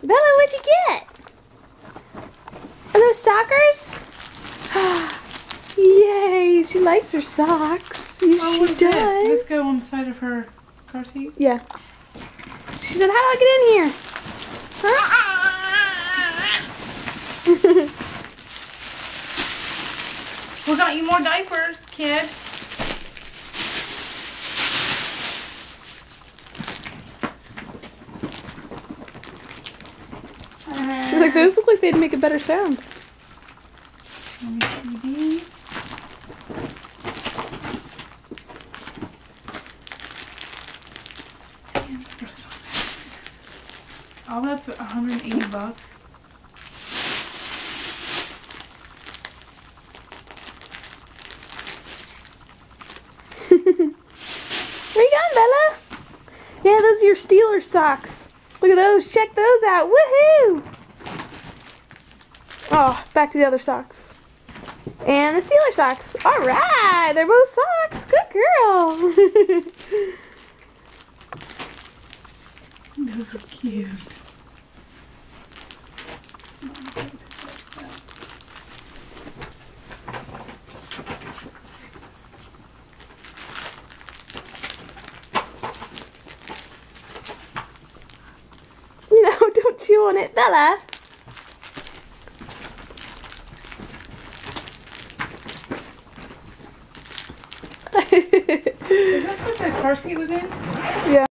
Bella, what'd you get? Are those sockers? Yay, she likes her socks. Oh, She does. Does this go on the side of her car seat? Yeah. She said, how do I get in here? Huh? We got you more diapers, kid. She's like, those look like they'd make a better sound. TV. All that's $180. Where you going, Bella? Yeah, those are your Steelers socks. Look at those. Check those out. Woohoo! Oh, back to the other socks. And the Steelers socks. All right, they're both socks. Good girl. Those are cute. No, don't chew on it, Bella. Is this what the car seat was in? Yeah.